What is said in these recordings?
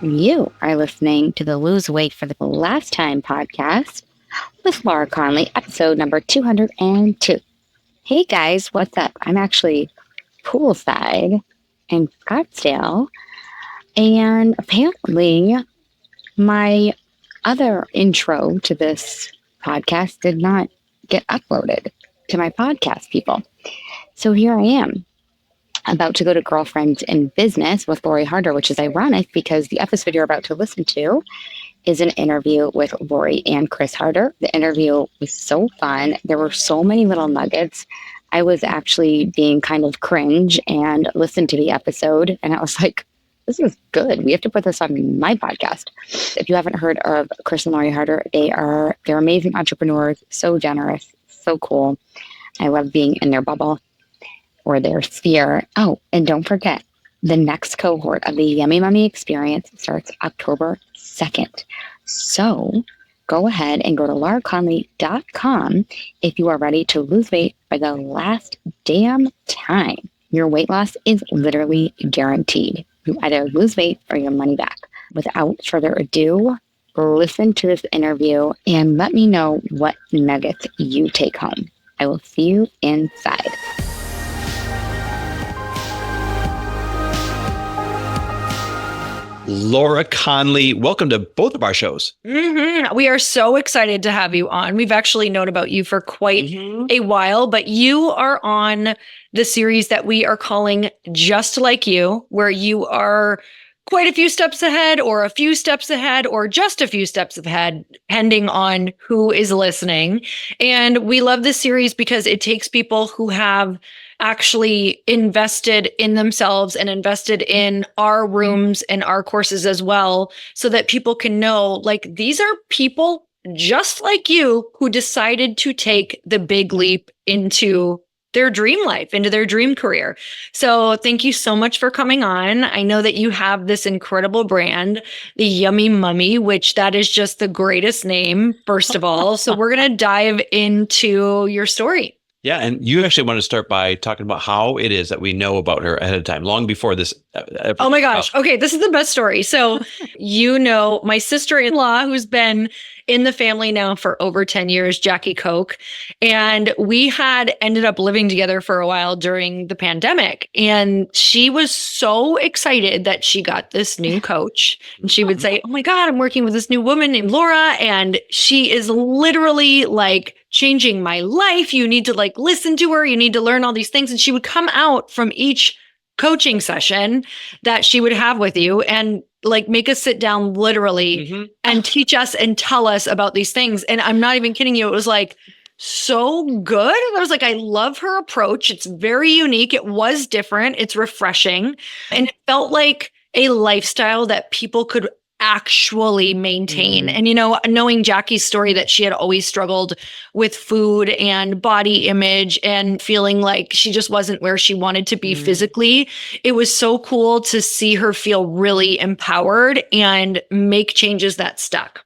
You are listening to the Lose Weight for the Last Time podcast with Laura Conley, episode number 202. Hey guys, what's up? I'm actually poolside in Scottsdale, and apparently my other intro to this podcast did not get uploaded to my podcast people. So here I am, about to go to Girlfriends in Business with Lori Harder, which is ironic because the episode you're about to listen to is an interview with Lori and Chris Harder. The interview was so fun. There were so many little nuggets. I was actually being kind of cringe and listened to the episode, and I was like, this is good. We have to put this on my podcast. If you haven't heard of Chris and Lori Harder, they're amazing entrepreneurs, so generous, so cool. I love being in their bubble or their sphere. Oh, and don't forget, the next cohort of the Yummy Mummy Experience starts October 2nd. So go ahead and go to lauraconley.com if you are ready to lose weight for the last damn time. Your weight loss is literally guaranteed. You either lose weight or your money back. Without further ado, listen to this interview and let me know what nuggets you take home. I will see you inside. Laura Conley, welcome to both of our shows. We are so excited to have you on. We've actually known about you for quite a while, but you are on the series that we are calling Just Like You, where you are quite a few steps ahead or a few steps ahead or just a few steps ahead, depending on who is listening. And we love this series because it takes people who have actually invested in themselves and invested in our rooms and our courses as well, so that people can know, like, these are people just like you who decided to take the big leap into their dream life, into their dream career. So thank you so much for coming on. I know that you have this incredible brand, the Yummy Mummy, which that is just the greatest name, first of all. So we're going to dive into your story. Yeah, and you actually want to start by talking about how it is that we know about her ahead of time, long before this. Oh my gosh. Okay, this is the best story. So, you know, my sister-in-law, who's been in the family now for over 10 years, Jackie Koch, and we had ended up living together for a while during the pandemic. And she was so excited that she got this new coach. And she would say, oh my God, I'm working with this new woman named Laura. And she is literally like changing my life. You need to like listen to her. You need to learn all these things. And she would come out from each coaching session that she would have with you and like make us sit down literally and teach us and tell us about these things. And I'm not even kidding you. It was like so good. I was like, I love her approach. It's very unique. It was different. It's refreshing. And it felt like a lifestyle that people could actually maintain. And, you know, knowing Jackie's story that she had always struggled with food and body image and feeling like she just wasn't where she wanted to be physically, it was so cool to see her feel really empowered and make changes that stuck.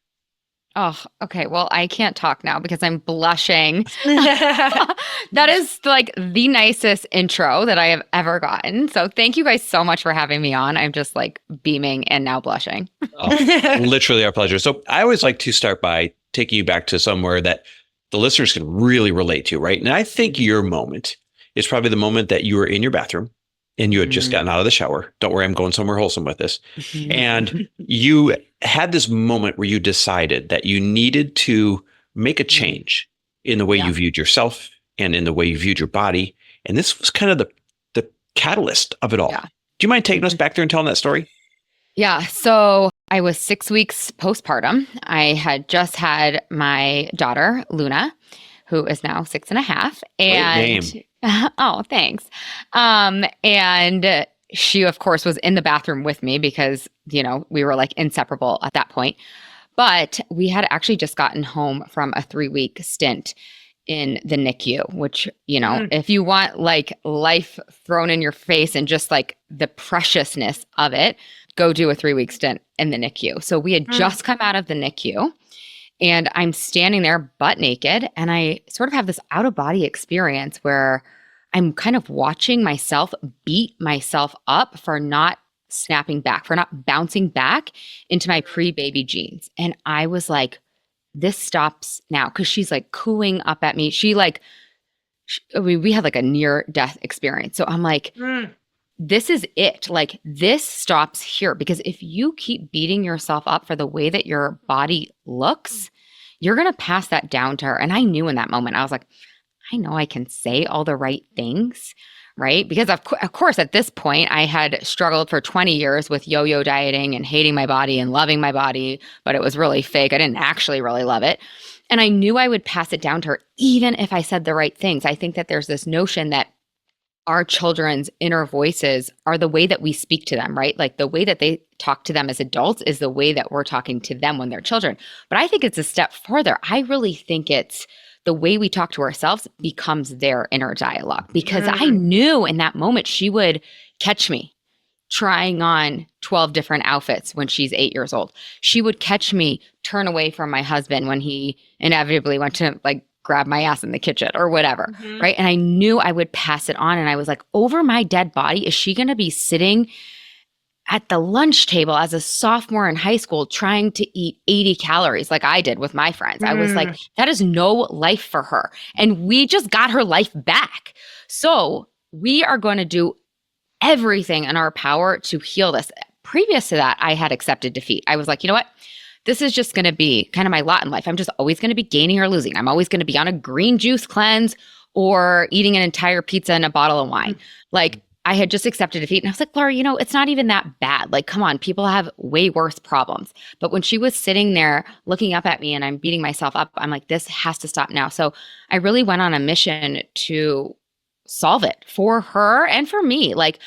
Oh, okay. Well, I can't talk now because I'm blushing. That is like the nicest intro that I have ever gotten. So thank you guys so much for having me on. I'm just like beaming and now blushing. Oh, literally our pleasure. So I always like to start by taking you back to somewhere that the listeners can really relate to, right? And I think your moment is probably the moment that you were in your bathroom and you had just gotten out of the shower. Don't worry, I'm going somewhere wholesome with this. And you had this moment where you decided that you needed to make a change in the way you viewed yourself and in the way you viewed your body. And this was kind of the catalyst of it all. Yeah. Do you mind taking us back there and telling that story? Yeah. So I was 6 weeks postpartum. I had just had my daughter, Luna, who is now 6.5. And Great name. Oh, thanks. And she, of course, was in the bathroom with me because, you know, we were like inseparable at that point. But we had actually just gotten home from a 3-week stint in the NICU, which, you know, if you want like life thrown in your face and just like the preciousness of it, go do a 3-week stint in the NICU. So we had just come out of the NICU. And I'm standing there butt naked, and I sort of have this out-of-body experience where I'm kind of watching myself beat myself up for not snapping back, for not bouncing back into my pre-baby jeans. And I was like, this stops now. Cause she's like cooing up at me. We had like a near death experience. So I'm like, this is it. Like this stops here. Because if you keep beating yourself up for the way that your body looks, you're going to pass that down to her. And I knew in that moment, I was like, I know I can say all the right things, right? Because of course, at this point, I had struggled for 20 years with yo-yo dieting and hating my body and loving my body, but it was really fake. I didn't actually really love it. And I knew I would pass it down to her, even if I said the right things. I think that there's this notion that our children's inner voices are the way that we speak to them, right? Like the way that they talk to them as adults is the way that we're talking to them when they're children. But I think it's a step further. I really think it's the way we talk to ourselves becomes their inner dialogue, because I knew in that moment she would catch me trying on 12 different outfits when she's 8 years old. She would catch me turn away from my husband when he inevitably went to like grab my ass in the kitchen or whatever, right? And I knew I would pass it on. And I was like, over my dead body, is she going to be sitting at the lunch table as a sophomore in high school trying to eat 80 calories like I did with my friends? I was like, that is no life for her. And we just got her life back. So we are going to do everything in our power to heal this. Previous to that, I had accepted defeat. I was like, you know what? This is just going to be kind of my lot in life. I'm just always going to be gaining or losing. I'm always going to be on a green juice cleanse or eating an entire pizza and a bottle of wine. Like I had just accepted defeat. And I was like, Laura, it's not even that bad. Like, come on, people have way worse problems. But when she was sitting there looking up at me and I'm beating myself up, I'm like, this has to stop now. So I really went on a mission to solve it for her and for me. Like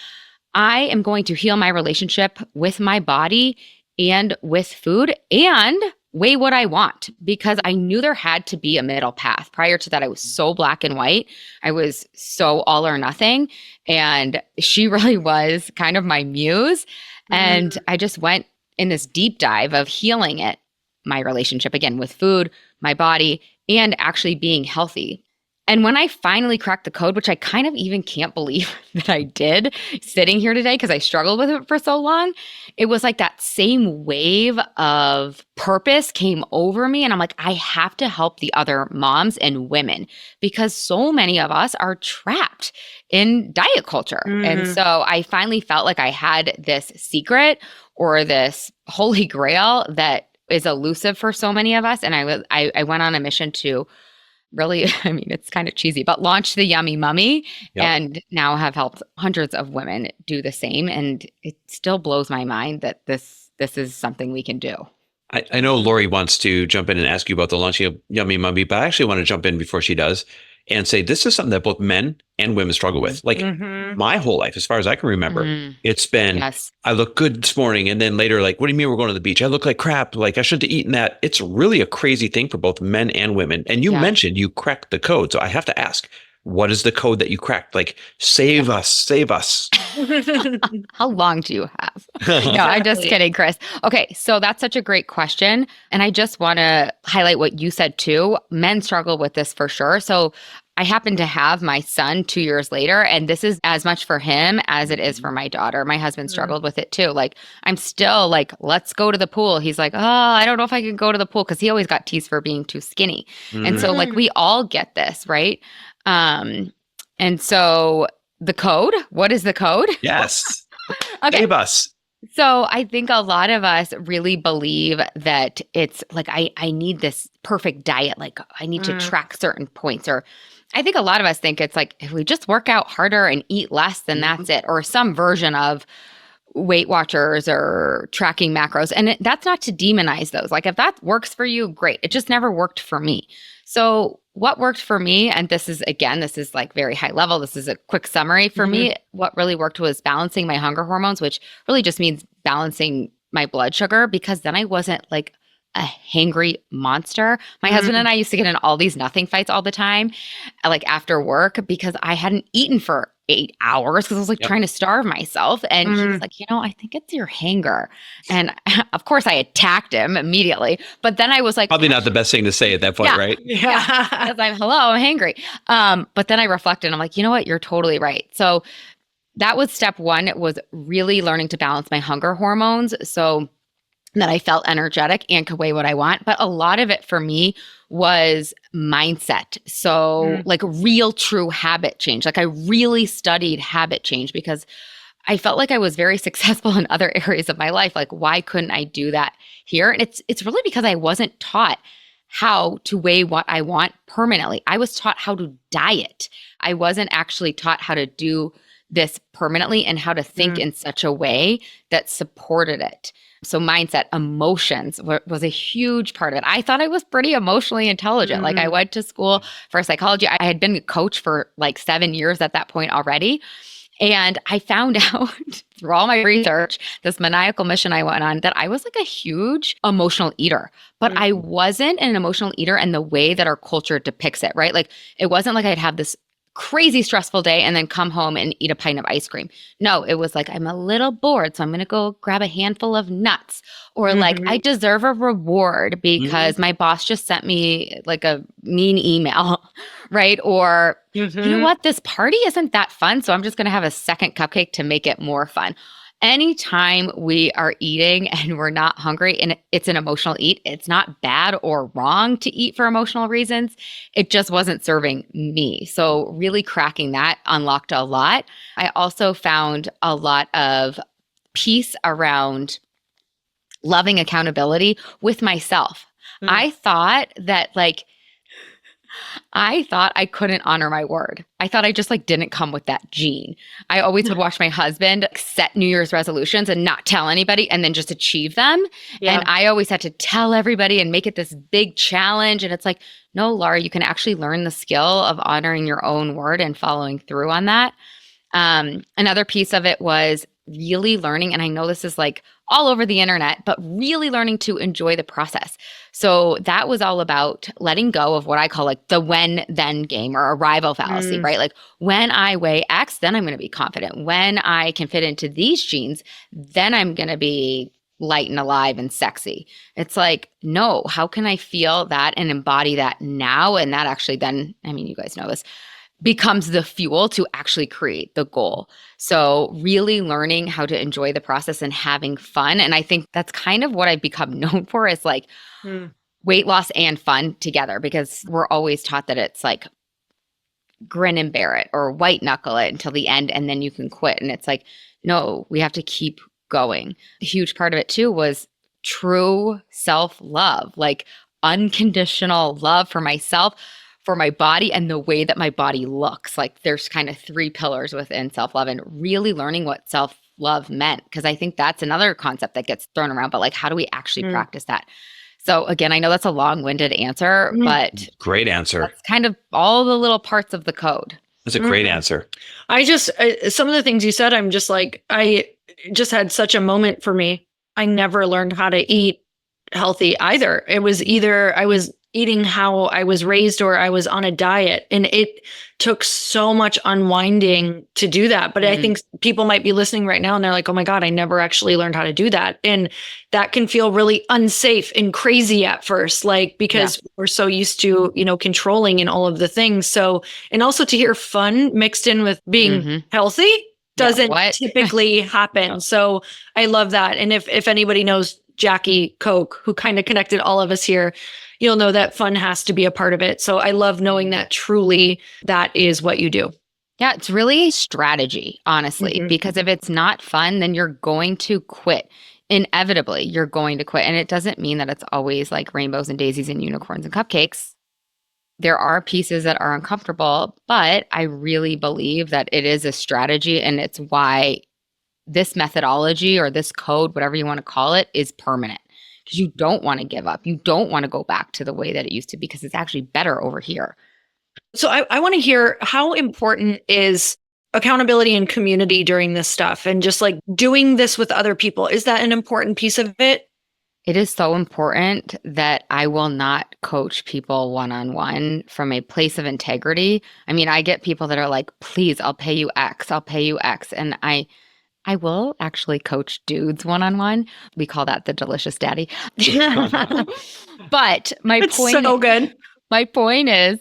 I am going to heal my relationship with my body and with food and weigh what I want, because I knew there had to be a middle path. Prior to that, I was so black and white. I was so all or nothing. And she really was kind of my muse. And I just went in this deep dive of healing it, my relationship again with food, my body, and actually being healthy. And when I finally cracked the code, which I kind of even can't believe that I did sitting here today because I struggled with it for so long, it was like that same wave of purpose came over me. And I'm like, I have to help the other moms and women because so many of us are trapped in diet culture. And so I finally felt like I had this secret or this holy grail that is elusive for so many of us. And I went on a mission to really, I mean, it's kind of cheesy, but launched the Yummy Mummy and now have helped hundreds of women do the same. And it still blows my mind that this is something we can do. I know Lori wants to jump in and ask you about the launching of Yummy Mummy, but I actually want to jump in before she does and say this is something that both men and women struggle with. Like my whole life, as far as I can remember, it's been, I look good this morning. And then later, like, what do you mean we're going to the beach? I look like crap. Like I shouldn't have eaten that. It's really a crazy thing for both men and women. And you mentioned you cracked the code. So I have to ask, what is the code that you cracked? Like, save us, save us. How long do you have? No, I'm just kidding, Chris. Okay, so that's such a great question. And I just want to highlight what you said too. Men struggle with this for sure. So I happen to have my son 2 years later, and this is as much for him as it is for my daughter. My husband struggled with it too. Like, I'm still like, let's go to the pool. He's like, oh, I don't know if I can go to the pool because he always got teased for being too skinny. And so like, we all get this, right? And so the code, what is the code? Yes. Okay. Save us. So I think a lot of us really believe that it's like, I need this perfect diet. Like I need to track certain points, or I think a lot of us think it's like, if we just work out harder and eat less, then that's it. Or some version of Weight Watchers or tracking macros. And that's not to demonize those. Like if that works for you, great. It just never worked for me. So what worked for me, and this is like very high level. This is a quick summary for me. What really worked was balancing my hunger hormones, which really just means balancing my blood sugar, because then I wasn't like a hangry monster. My husband and I used to get in all these nothing fights all the time, like after work, because I hadn't eaten for 8 hours because I was like trying to starve myself. And he's like, I think it's your hanger. And of course I attacked him immediately. But then I was like, probably not the best thing to say at that point, right? Yeah. Because I'm hangry. But then I reflected and I'm like, you know what? You're totally right. So that was step one. It was really learning to balance my hunger hormones so that I felt energetic and could weigh what I want. But a lot of it for me was mindset. So like real true habit change. Like I really studied habit change because I felt like I was very successful in other areas of my life. Like, why couldn't I do that here? And it's really because I wasn't taught how to weigh what I want permanently. I was taught how to diet. I wasn't actually taught how to do this permanently and how to think in such a way that supported it. So mindset, emotions was a huge part of it. I thought I was pretty emotionally intelligent. Like I went to school for psychology. I had been a coach for like 7 years at that point already. And I found out through all my research, this maniacal mission I went on, that I was like a huge emotional eater, but I wasn't an emotional eater in the way that our culture depicts it, right? Like it wasn't like I'd have this crazy stressful day and then come home and eat a pint of ice cream. No, it was like, I'm a little bored, so I'm going to go grab a handful of nuts. Or like, I deserve a reward because my boss just sent me like a mean email, right? Or, you know what, this party isn't that fun, so I'm just going to have a second cupcake to make it more fun. Anytime we are eating and we're not hungry and it's an emotional eat, it's not bad or wrong to eat for emotional reasons. It just wasn't serving me. So really cracking that unlocked a lot. I also found a lot of peace around loving accountability with myself. I thought I couldn't honor my word. I thought I just like didn't come with that gene. I always would watch my husband set New Year's resolutions and not tell anybody and then just achieve them. Yeah. And I always had to tell everybody and make it this big challenge. And it's like, no, Laura, you can actually learn the skill of honoring your own word and following through on that. Another piece of it was really learning, and I know this is like all over the internet, but really learning to enjoy the process. So that was all about letting go of what I call like the when then game or arrival fallacy, right? Like when I weigh X, then I'm going to be confident. When I can fit into these jeans, then I'm going to be light and alive and sexy. It's like, no, how can I feel that and embody that now? And that actually then, I mean, you guys know this, becomes the fuel to actually create the goal. So really learning how to enjoy the process and having fun. And I think that's kind of what I've become known for is like weight loss and fun together, because we're always taught that it's like grin and bear it or white knuckle it until the end and then you can quit. And it's like, no, we have to keep going. A huge part of it too was true self-love, like unconditional love for myself, for my body, and the way that my body looks. Like there's kind of 3 pillars within self-love, and really learning what self-love meant. Because I think that's another concept that gets thrown around, but like, how do we actually practice that? So again, I know that's a long-winded answer, but great answer. That's kind of all the little parts of the code. That's a great answer. I just, some of the things you said, I'm just like, I just had such a moment for me. I never learned how to eat healthy either. It was either I was eating how I was raised or I was on a diet. And it took so much unwinding to do that. But I think people might be listening right now and they're like, oh my God, I never actually learned how to do that. And that can feel really unsafe and crazy at first, like, because we're so used to, you know, controlling and all of the things. So, and also to hear fun mixed in with being healthy doesn't typically happen. So I love that. And if anybody knows Jackie Koch, who kind of connected all of us here, you'll know that fun has to be a part of it. So I love knowing that truly that is what you do. Yeah, it's really strategy, honestly, because if it's not fun, then you're going to quit. Inevitably, you're going to quit. And it doesn't mean that it's always like rainbows and daisies and unicorns and cupcakes. There are pieces that are uncomfortable, but I really believe that it is a strategy, and it's why this methodology or this code, whatever you want to call it, is permanent. Because you don't want to give up. You don't want to go back to the way that it used to be, because it's actually better over here. So I want to hear, how important is accountability and community during this stuff, and just like doing this with other people? Is that an important piece of it? It is so important that I will not coach people one-on-one from a place of integrity. I mean, I get people that are like, please, I'll pay you X. I'll pay you X. And I will actually coach dudes one-on-one. We call that the delicious daddy. But my It's point, so good. My point is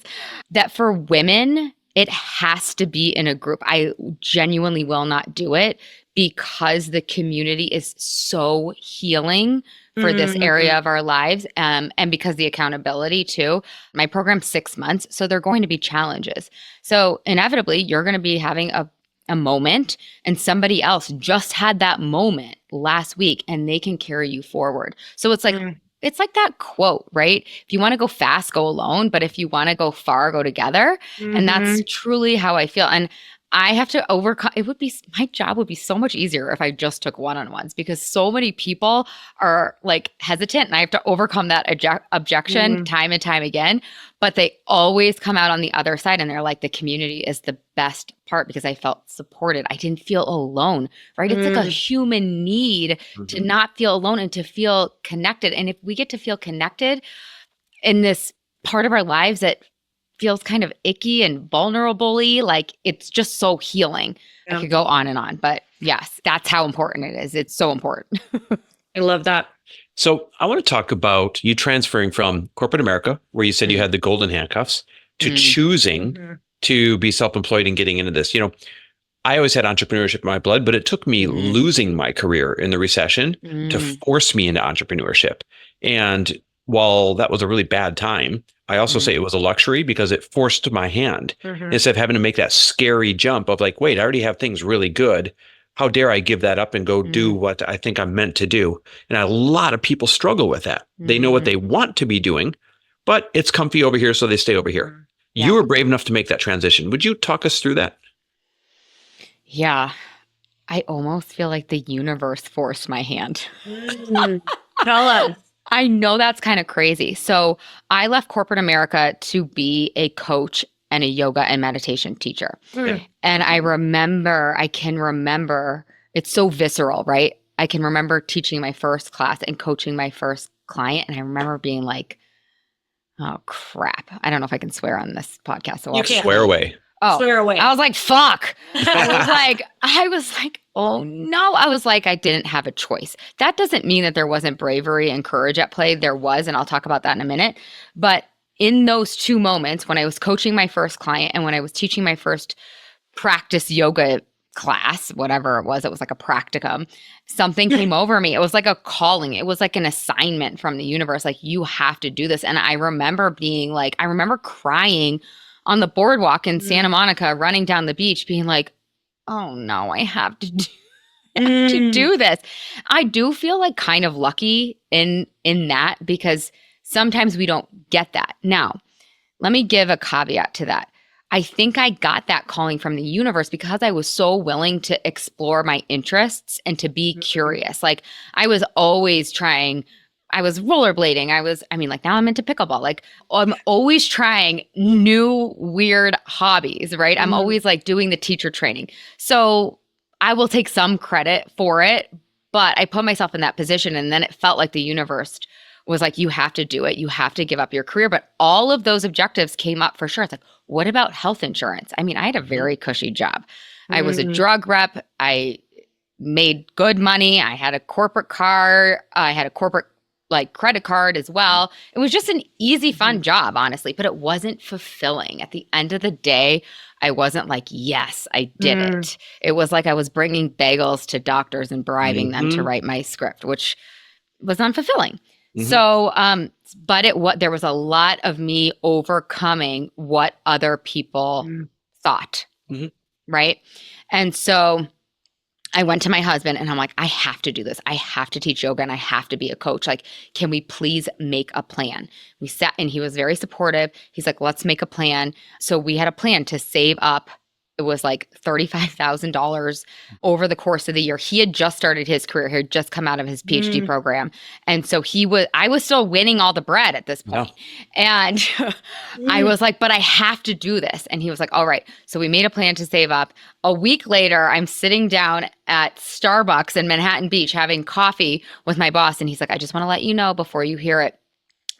that for women, it has to be in a group. I genuinely will not do it because the community is so healing for this area of our lives, and because the accountability too. My program's 6 months, so there are going to be challenges. So inevitably, you're going to be having a moment, and somebody else just had that moment last week, and they can carry you forward. So it's like it's like that quote, right? If you want to go fast, go alone, but if you want to go far, go together. And that's truly how I feel. And I have to overcome, my job would be so much easier if I just took one-on-ones, because so many people are like hesitant, and I have to overcome that objection time and time again. But they always come out on the other side, and they're like, the community is the best part because I felt supported. I didn't feel alone, right? It's like a human need to not feel alone and to feel connected. And if we get to feel connected in this part of our lives that feels kind of icky and vulnerable-y, like it's just so healing. Yeah. I could go on, but yes, that's how important it is. It's so important. I love that. So I want to talk about you transferring from corporate America, where you said you had the golden handcuffs, to choosing to be self-employed and getting into this. You know, I always had entrepreneurship in my blood, but it took me losing my career in the recession to force me into entrepreneurship. And while that was a really bad time, I also say it was a luxury because it forced my hand instead of having to make that scary jump of like, wait, I already have things really good. How dare I give that up and go do what I think I'm meant to do? And a lot of people struggle with that. They know what they want to be doing, but it's comfy over here, so they stay over here. Yeah. You were brave enough to make that transition. Would you talk us through that? Yeah. I almost feel like the universe forced my hand. Tell us. I know that's kind of crazy. So I left corporate America to be a coach and a yoga and meditation teacher. And I can remember, it's so visceral, right? I can remember teaching my first class and coaching my first client. And I remember being like, oh crap. I don't know if I can swear on this podcast. So you can't. Swear away. Oh, swear away. I was like, fuck. I was like, oh no. I was like, I didn't have a choice. That doesn't mean that there wasn't bravery and courage at play. There was, and I'll talk about that in a minute. But in those two moments, when I was coaching my first client and when I was teaching my first practice yoga class, whatever it was like a practicum, something came over me. It was like a calling. It was like an assignment from the universe. Like, you have to do this. And I remember I remember crying on the boardwalk in Santa Monica, running down the beach, being like, oh no, I have to do this. I do feel like kind of lucky in that, because sometimes we don't get that. Now, let me give a caveat to that. I think I got that calling from the universe because I was so willing to explore my interests and to be curious. Like, I was always trying. I was rollerblading. Now I'm into pickleball. Like, I'm always trying new weird hobbies, right? I'm always like doing the teacher training. So I will take some credit for it, but I put myself in that position, and then it felt like the universe was like, you have to do it. You have to give up your career. But all of those objectives came up for sure. It's like, what about health insurance? I mean, I had a very cushy job. I was a drug rep. I made good money. I had a corporate car. I had a corporate credit card as well. It was just an easy, fun job, honestly, but it wasn't fulfilling. At the end of the day, I wasn't like, yes, I did it. It was like I was bringing bagels to doctors and bribing them to write my script, which was unfulfilling. So, but there was a lot of me overcoming what other people thought, right? And so I went to my husband and I'm like, I have to do this. I have to teach yoga and I have to be a coach. Like, can we please make a plan? We sat and he was very supportive. He's like, let's make a plan. So we had a plan to save up. It was like $35,000 over the course of the year. He had just started his career. He had just come out of his PhD program. And so I was still winning all the bread at this point. And I was like, but I have to do this. And he was like, all right. So we made a plan to save up. A week later, I'm sitting down at Starbucks in Manhattan Beach having coffee with my boss. And he's like, I just want to let you know before you hear it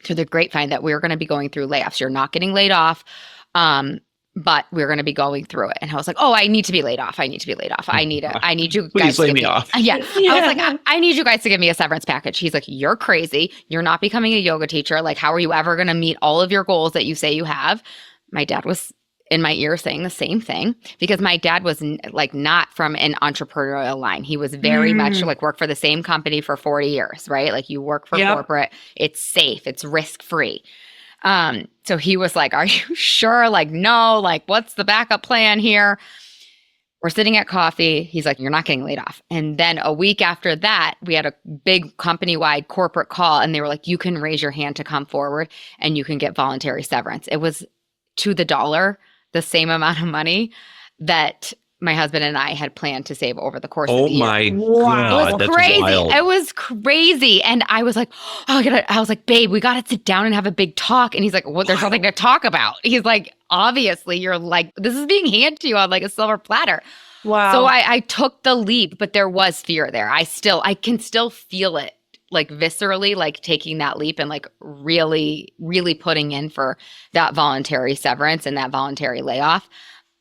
through the grapevine that we're going to be going through layoffs. You're not getting laid off. But we're going to be going through it. And I was like, oh, I need to be laid off. I need you guys Please to lay give me off. Yeah. I was like, I need you guys to give me a severance package. He's like, you're crazy. You're not becoming a yoga teacher. Like, how are you ever going to meet all of your goals that you say you have? My dad was in my ear saying the same thing, because my dad was like not from an entrepreneurial line. He was very much like worked for the same company for 40 years, right? Like you work for corporate, it's safe, it's risk-free. So he was like, are you sure? Like, no, like what's the backup plan here? We're sitting at coffee. He's like, you're not getting laid off. And then a week after that, we had a big company-wide corporate call, and they were like, you can raise your hand to come forward and you can get voluntary severance. It was to the dollar, the same amount of money that my husband and I had planned to save over the course of the year. Oh my It God, was that's crazy. wild. It was crazy. And I was like, I was like, babe, we got to sit down and have a big talk. And he's like, well, there's nothing to talk about. He's like, obviously, you're like, this is being handed to you on like a silver platter. Wow. So I took the leap, but there was fear there. I can still feel it like viscerally, like taking that leap and like really, really putting in for that voluntary severance and that voluntary layoff,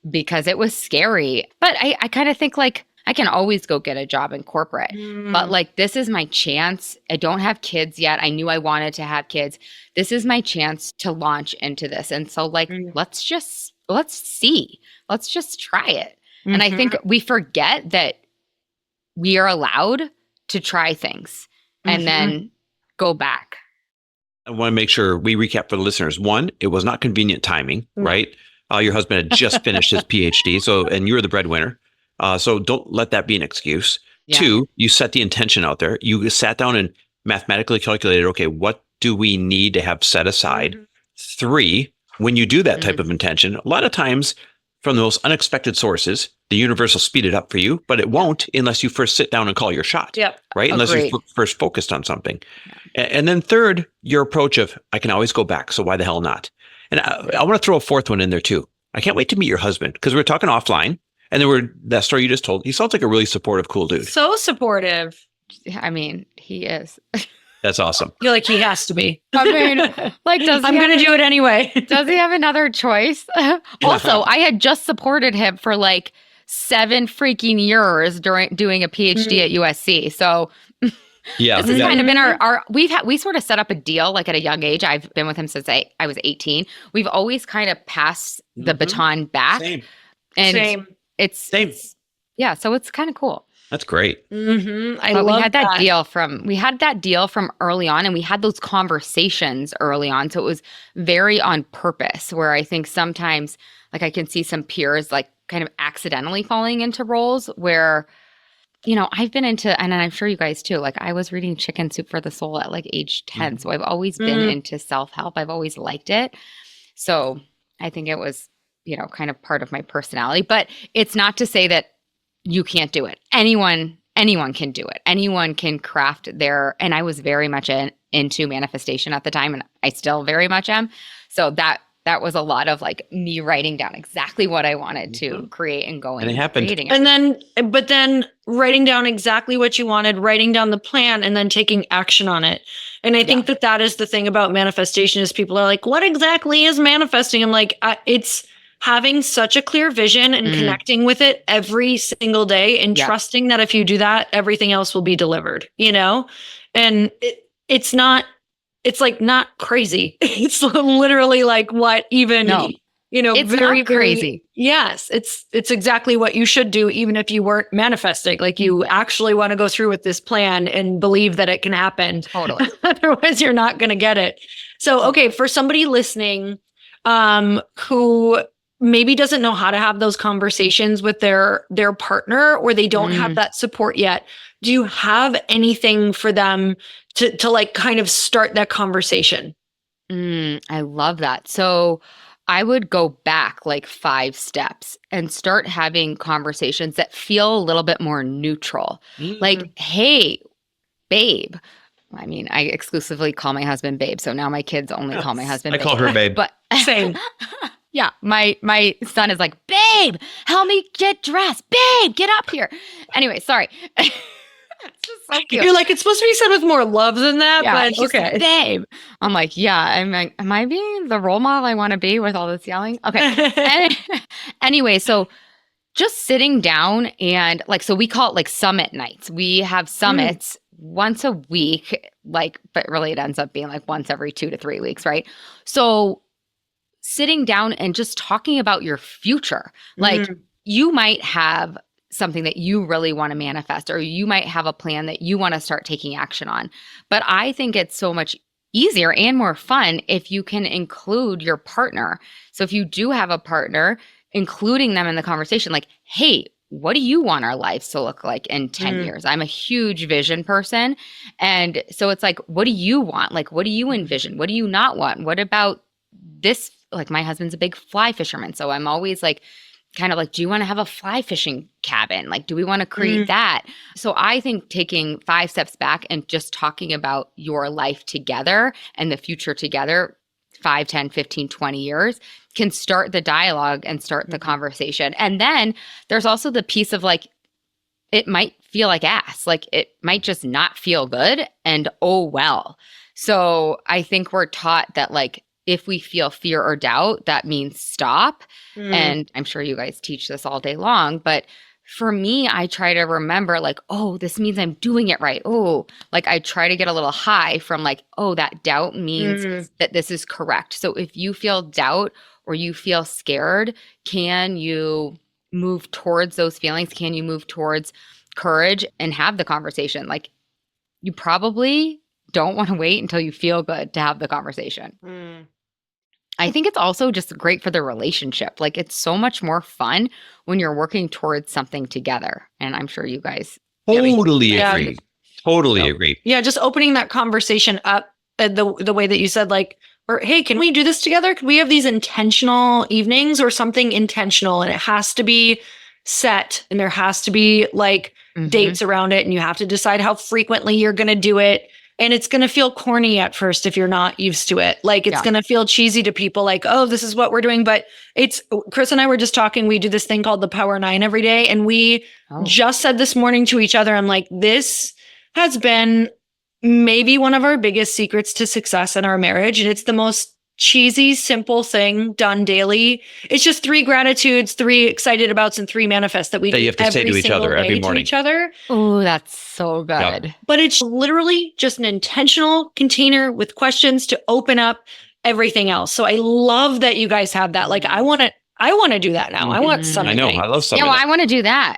because it was scary. But I kind of think like I can always go get a job in corporate, but like this is my chance. I don't have kids yet. I knew I wanted to have kids. This is my chance to launch into this. And so like, let's see. Let's just try it. And I think we forget that we are allowed to try things and then go back. I want to make sure we recap for the listeners. One, it was not convenient timing, right? Your husband had just finished his PhD, and you were the breadwinner. So don't let that be an excuse. Yeah. Two, you set the intention out there. You sat down and mathematically calculated, okay, what do we need to have set aside? Three, when you do that type of intention, a lot of times from the most unexpected sources, the universe will speed it up for you, but it won't unless you first sit down and call your shot. Yep. Right? Unless Agreed. you're first focused on something. And then third, your approach of, I can always go back, so why the hell not? And I want to throw a fourth one in there too. I can't wait to meet your husband, because we were talking offline, and that story you just told, he sounds like a really supportive, cool dude. So supportive. I mean, he is. That's awesome. You're like, he has to be. I mean, like, I'm going to do it anyway. Does he have another choice? Also, I had just supported him for like 7 freaking years during doing a PhD at USC. So Yeah. this has kind of been our we sort of set up a deal like at a young age. I've been with him since I was 18. We've always kind of passed the baton back. Same. And Same. Same. Yeah, so it's kind of cool. That's great. I But love we had that deal from early on, and we had those conversations early on. So it was very on purpose, where I think sometimes like I can see some peers like kind of accidentally falling into roles where, you know, I've been into, and I'm sure you guys too, like I was reading Chicken Soup for the Soul at like age 10. So I've always been into self-help. I've always liked it. So I think it was, you know, kind of part of my personality, but it's not to say that you can't do it. Anyone can do it. Anyone can craft and I was very much into manifestation at the time, and I still very much am. So that was a lot of like me writing down exactly what I wanted to create and going And it happened. creating it. But then writing down exactly what you wanted, writing down the plan, and then taking action on it. And I think that is the thing about manifestation is people are like, what exactly is manifesting? I'm like, it's having such a clear vision and connecting with it every single day and trusting that if you do that, everything else will be delivered, you know? And it's like not crazy. It's literally like what even, you know, it's very, not crazy. Yes. It's exactly what you should do, even if you weren't manifesting. Like you actually want to go through with this plan and believe that it can happen. Totally. Otherwise you're not going to get it. So, okay. For somebody listening, who maybe doesn't know how to have those conversations with their partner, or they don't have that support yet, do you have anything for them to like kind of start that conversation? I love that. So I would go back like 5 steps and start having conversations that feel a little bit more neutral. Like, hey, babe. I mean, I exclusively call my husband babe. So now my kids only call my husband babe. I call her babe. But Same. yeah, my son is like, babe, help me get dressed. Babe, get up here. Anyway, sorry. It's just so cute. You're like, it's supposed to be said with more love than that, Yeah, but she's okay. like, babe. I'm like, yeah. I'm like, am I being the role model I want to be with all this yelling? Okay. Anyway, so just sitting down and like, so we call it like summit nights. We have summits once a week, like, but really it ends up being like once every 2 to 3 weeks, right? So sitting down and just talking about your future. Like you might have something that you really want to manifest, or you might have a plan that you want to start taking action on. But I think it's so much easier and more fun if you can include your partner. So if you do have a partner, including them in the conversation, like, hey, what do you want our lives to look like in 10 years? I'm a huge vision person. And so it's like, what do you want? Like, what do you envision? What do you not want? What about this? Like, my husband's a big fly fisherman. So I'm always like, kind of like, do you want to have a fly fishing cabin? Like, do we want to create that? So I think taking 5 steps back and just talking about your life together and the future together, 5, 10, 15, 20 years, can start the dialogue and start the conversation. And then there's also the piece of like, it might feel like ass, like it might just not feel good, and oh well. So I think we're taught that like, if we feel fear or doubt, that means stop. And I'm sure you guys teach this all day long, but for me, I try to remember like, oh, this means I'm doing it right. Oh, like I try to get a little high from like, oh, that doubt means that this is correct. So if you feel doubt or you feel scared, can you move towards those feelings? Can you move towards courage and have the conversation? Like, you probably don't want to wait until you feel good to have the conversation. I think it's also just great for the relationship. Like, it's so much more fun when you're working towards something together. And I'm sure you guys Totally agree. Totally agree. Yeah, just opening that conversation up the way that you said, like, or hey, can we do this together? Could we have these intentional evenings or something intentional? And it has to be set, and there has to be like dates around it, and you have to decide how frequently you're going to do it. And it's going to feel corny at first if you're not used to it. Like, it's going to feel cheesy to people, like, oh, this is what we're doing. But it's, Chris and I were just talking, we do this thing called the Power 9 every day. And we just said this morning to each other, I'm like, this has been maybe one of our biggest secrets to success in our marriage. And it's the most cheesy, simple thing done daily. It's just 3 gratitudes, 3 excited abouts, and 3 manifests that we That you have to say to each other every morning. To each other. Oh, that's so good. Yeah. But it's literally just an intentional container with questions to open up everything else. So I love that you guys have that. Like, I want to do that now. I want something. I know. I love something. Yeah, well, I want to do that.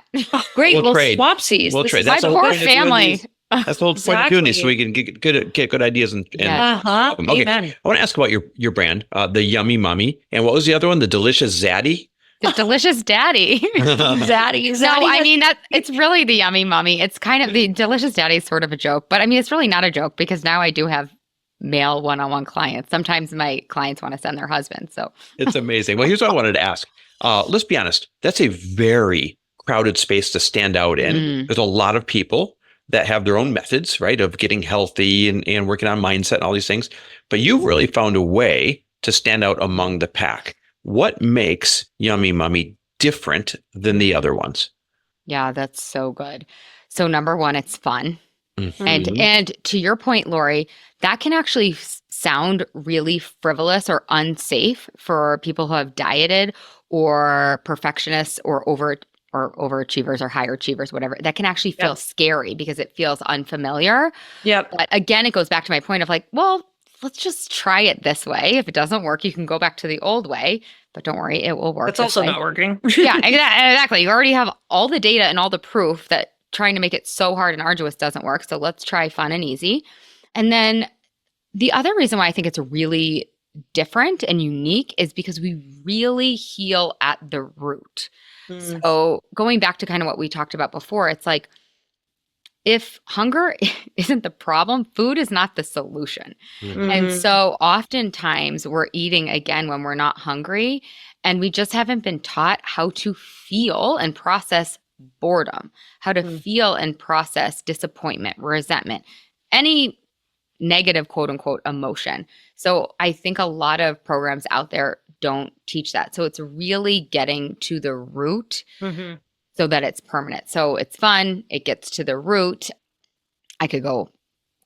Great. We'll trade. Swapsies. We'll This trade. is That's my the whole poor point of doing family. these. That's the whole point of doing this, so we can get good ideas and Okay. Amen. I want to ask about your brand, the Yummy Mummy, and what was the other one? The Delicious Zaddy. The Delicious Daddy. Zaddy. No, I mean, that it's really the Yummy Mummy. It's kind of the Delicious Daddy is sort of a joke, but I mean, it's really not a joke because now I do have male one-on-one clients. Sometimes my clients want to send their husbands. So It's amazing. Well, here's what I wanted to ask. Let's be honest. That's a very crowded space to stand out in. There's a lot of people that have their own methods, right, of getting healthy and working on mindset and all these things. But you've really found a way to stand out among the pack. What makes Yummy Mummy different than the other ones? yeah, that's so good. So number one, it's fun. Mhm. And to your point, Lori, that can actually sound really frivolous or unsafe for people who have dieted or perfectionists or overachievers or higher achievers, whatever. That can actually feel scary because it feels unfamiliar. Yep. But again, it goes back to my point of like, well, let's just try it this way. If it doesn't work, you can go back to the old way. But don't worry, it will work. It's also not working. Yeah, exactly. You already have all the data and all the proof that trying to make it so hard and arduous doesn't work. So let's try fun and easy. And then the other reason why I think it's really different and unique is because we really heal at the root. So going back to kind of what we talked about before, it's like, if hunger isn't the problem, food is not the solution. And so oftentimes we're eating again when we're not hungry, and we just haven't been taught how to feel and process boredom, how to feel and process disappointment, resentment, any negative quote unquote emotion. So I think a lot of programs out there don't teach that. So it's really getting to the root so that it's permanent. So it's fun. It gets to the root. I could go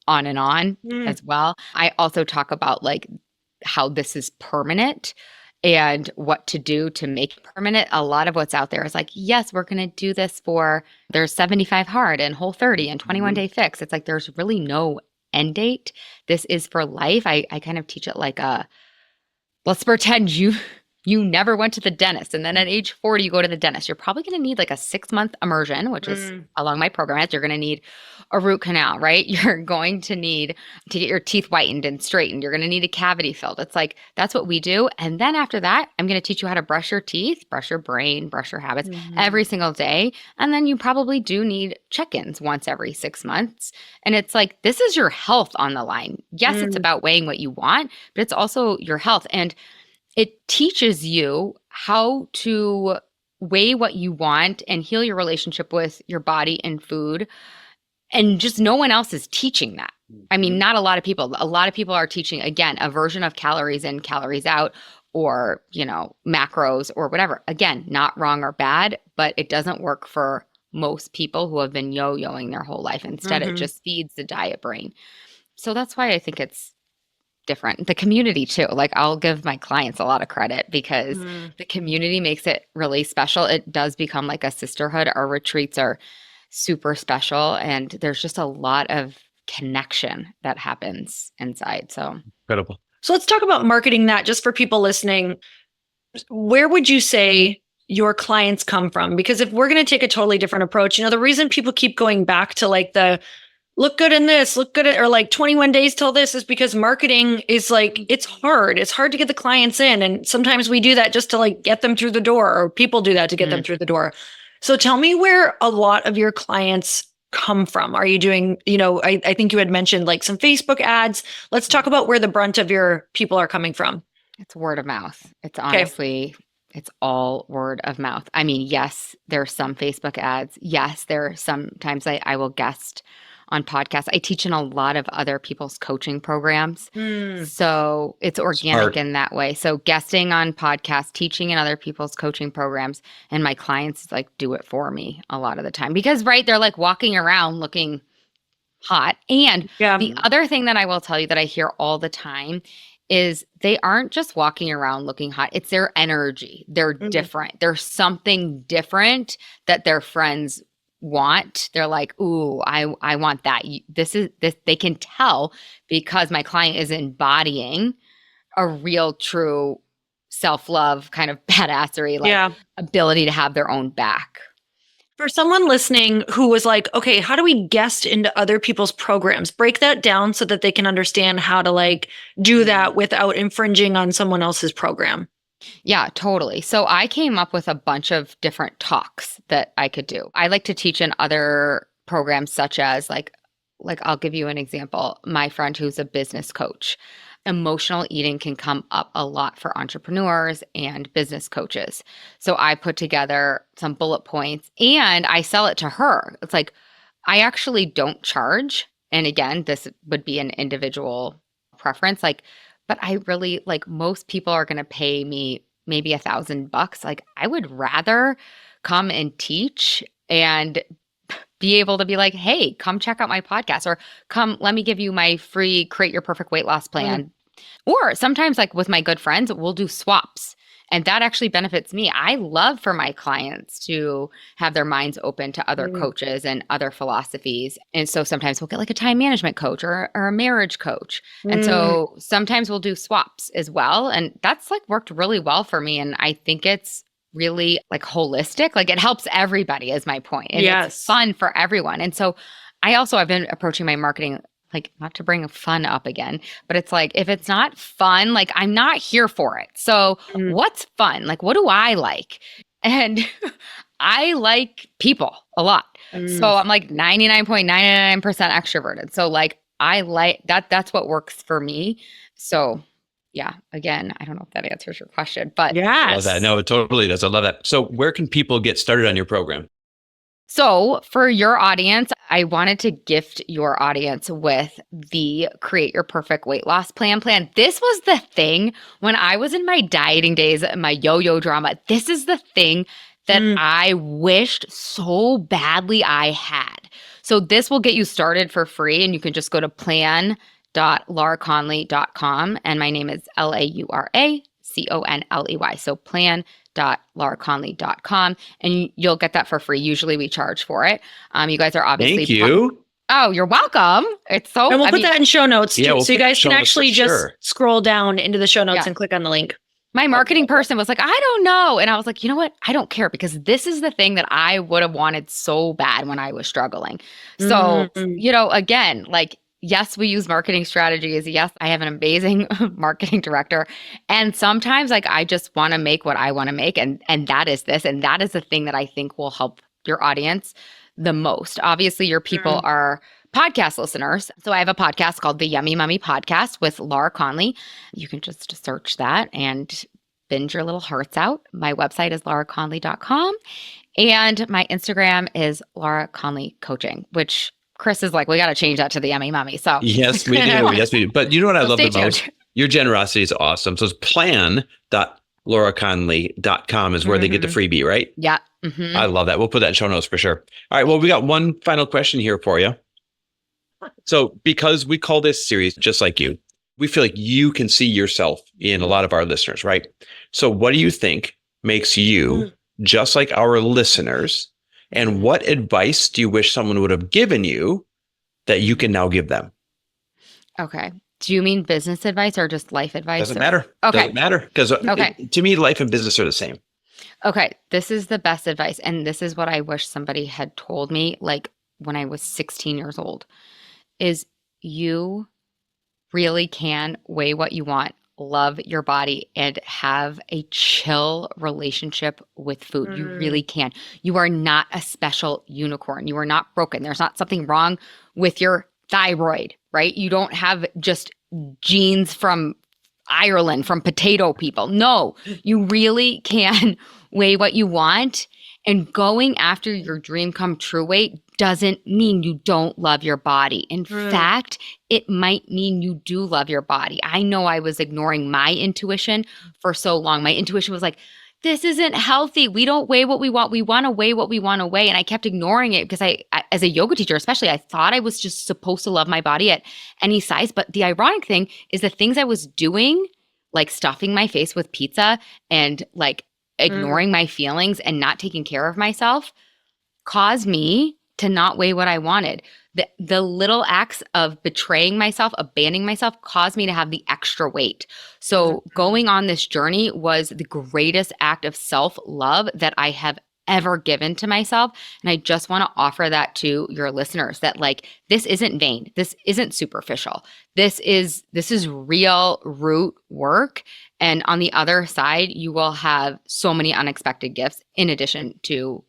on and on as well. I also talk about like how this is permanent and what to do to make it permanent. A lot of what's out there is like, yes, we're going to do this for, there's 75 hard and whole 30 and 21 day fix. It's like, there's really no end date. This is for life. I kind of teach it like let's pretend you never went to the dentist, and then at age 40 you go to the dentist. You're probably going to need like a 6-month immersion, which is along my program. You're going to need a root canal, right? You're going to need to get your teeth whitened and straightened. You're going to need a cavity filled. It's like, that's what we do. And then after that, I'm going to teach you how to brush your teeth, brush your brain, brush your habits every single day. And then you probably do need check-ins once every 6 months. And it's like, this is your health on the line. Yes, it's about weighing what you want, but it's also your health. And it teaches you how to weigh what you want and heal your relationship with your body and food. And just no one else is teaching that. I mean, not a lot of people. A lot of people are teaching, again, a version of calories in, calories out, or, macros or whatever. Again, not wrong or bad, but it doesn't work for most people who have been yo-yoing their whole life. Instead, it just feeds the diet brain. So that's why I think it's different. The community too. Like, I'll give my clients a lot of credit because the community makes it really special. It does become like a sisterhood. Our retreats are super special, and there's just a lot of connection that happens inside. So Incredible. So let's talk about marketing that, just for people listening. Where would you say your clients come from? Because if we're going to take a totally different approach, the reason people keep going back to like the look good in this, look good at, or like 21 days till this, is because marketing is like, it's hard. It's hard to get the clients in. And sometimes we do that just to like get them through the door, or people do that to get them through the door. So tell me where a lot of your clients come from. Are you doing, I think you had mentioned like some Facebook ads. Let's talk about where the brunt of your people are coming from. it's word of mouth. It's honestly, it's all word of mouth. I mean, yes, there's some Facebook ads. Yes, there are sometimes I will guest on podcasts. I teach in a lot of other people's coaching programs. So it's organic in that way. So guesting on podcasts, teaching in other people's coaching programs, and my clients like do it for me a lot of the time because, right, they're like walking around looking hot. And the other thing that I will tell you that I hear all the time is they aren't just walking around looking hot. It's their energy. They're different. There's something different that their friends want. They're like, ooh, I want that. This they can tell because my client is embodying a real, true self-love kind of badassery, like ability to have their own back. For someone listening who was like, okay, how do we guest into other people's programs? Break that down so that they can understand how to like do that without infringing on someone else's program. Yeah, totally. So I came up with a bunch of different talks that I could do. I like to teach in other programs such as like I'll give you an example. My friend who's a business coach, emotional eating can come up a lot for entrepreneurs and business coaches. So I put together some bullet points and I sell it to her. It's like, I actually don't charge. And again, this would be an individual preference. But I really most people are going to pay me maybe $1,000. Like, I would rather come and teach and be able to be like, hey, come check out my podcast, or come, let me give you my free Create Your Perfect Weight Loss Plan. Or sometimes with my good friends, we'll do swaps. And that actually benefits me. I love for my clients to have their minds open to other coaches and other philosophies. And so sometimes we'll get a time management coach or a marriage coach. And so sometimes we'll do swaps as well. And that's worked really well for me. And I think it's really holistic. It helps everybody is my point. And it's fun for everyone. And so I've been approaching my marketing not to bring fun up again, but it's if it's not fun, I'm not here for it. So what's fun? What do I like? And I like people a lot. So I'm 99.99% extroverted. So I like that. That's what works for me. So yeah, again, I don't know if that answers your question, but yes. I love that. No, it totally does. I love that. So where can people get started on your program? So for your audience, I wanted to gift your audience with the Create Your Perfect Weight Loss Plan. This was the thing when I was in my dieting days, my yo-yo drama. This is the thing that I wished so badly I had. So this will get you started for free, and you can just go to plan.lauraconley.com, and my name is LauraConley. So plan.lauraconley.com, and you'll get that for free. Usually we charge for it. You guys are obviously Thank you. Oh, you're welcome. It's so. And we'll put that in show notes too. Yeah, we'll so you put guys show can notes for actually just sure. scroll down into the show notes Yeah. and click on the link. My marketing person was like, I don't know. And I was like, you know what? I don't care because this is the thing that I would have wanted so bad when I was struggling. So, Mhm. again, like, yes, we use marketing strategies. Yes, I have an amazing marketing director. And sometimes like I just want to make what I want to make. And that is this. And that is the thing that I think will help your audience the most. Obviously, your people are podcast listeners. So I have a podcast called the Yummy Mummy Podcast with Laura Conley. You can just search that and binge your little hearts out. My website is lauraconley.com. And my Instagram is Laura Conley Coaching, which Chris is like, we got to change that to the Yummy Mummy. So Yes, we do. Yes, we do. But you know what I So love stay the most? tuned. Your generosity is awesome. So it's plan.lauraconley.com is where they get the freebie, right? yeah. Mhm. I love that. We'll put that in show notes for sure. All right. Well, we got one final question here for you. So because we call this series Just Like You, we feel like you can see yourself in a lot of our listeners, right? So what do you think makes you just like our listeners? And what advice do you wish someone would have given you that you can now give them? Okay. Do you mean business advice or just life advice? Doesn't matter. Okay. Doesn't matter. Because Okay. to me, life and business are the same. Okay, this is the best advice. And this is what I wish somebody had told me like when I was 16 years old is you really can weigh what you want, love your body, and have a chill relationship with food. You really can. You are not a special unicorn. You are not broken. There's not something wrong with your thyroid, right? You don't have just genes from Ireland, from potato people. No, you really can weigh what you want. And going after your dream come true weight doesn't mean you don't love your body. In fact, it might mean you do love your body. I know I was ignoring my intuition for so long. My intuition was like, this isn't healthy. We don't weigh what we want. We want to weigh what we want to weigh. And I kept ignoring it because I, as a yoga teacher, especially, I thought I was just supposed to love my body at any size. But the ironic thing is the things I was doing, like stuffing my face with pizza and like ignoring my feelings and not taking care of myself, caused me to not weigh what I wanted. The little acts of betraying myself, abandoning myself, caused me to have the extra weight. So going on this journey was the greatest act of self-love that I have ever given to myself. And I just want to offer that to your listeners that like, this isn't vain. This isn't superficial. This is real root work. And on the other side, you will have so many unexpected gifts in addition to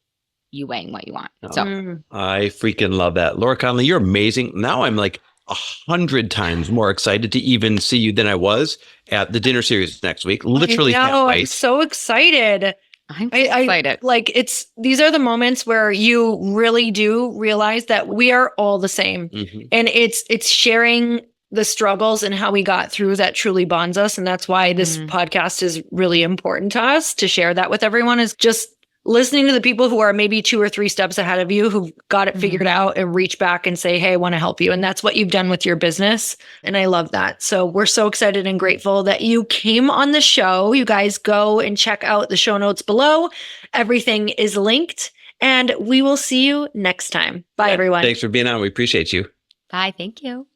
you weighing what you want. So I freaking love that. Laura Conley, you're amazing. Now I'm like 100 times more excited to even see you than I was at the dinner series next week. Literally can't I'm wait. so excited. I'm so excited. Like these are the moments where you really do realize that we are all the same. And it's sharing the struggles and how we got through that truly bonds us. And that's why this podcast is really important to us to share that with everyone, is just listening to the people who are maybe 2 or 3 steps ahead of you, who've got it figured out, and reach back and say, hey, I want to help you. And that's what you've done with your business. And I love that. So we're so excited and grateful that you came on the show. You guys go and check out the show notes below. Everything is linked, and we will see you next time. Bye, everyone. Thanks for being on. We appreciate you. Bye. Thank you.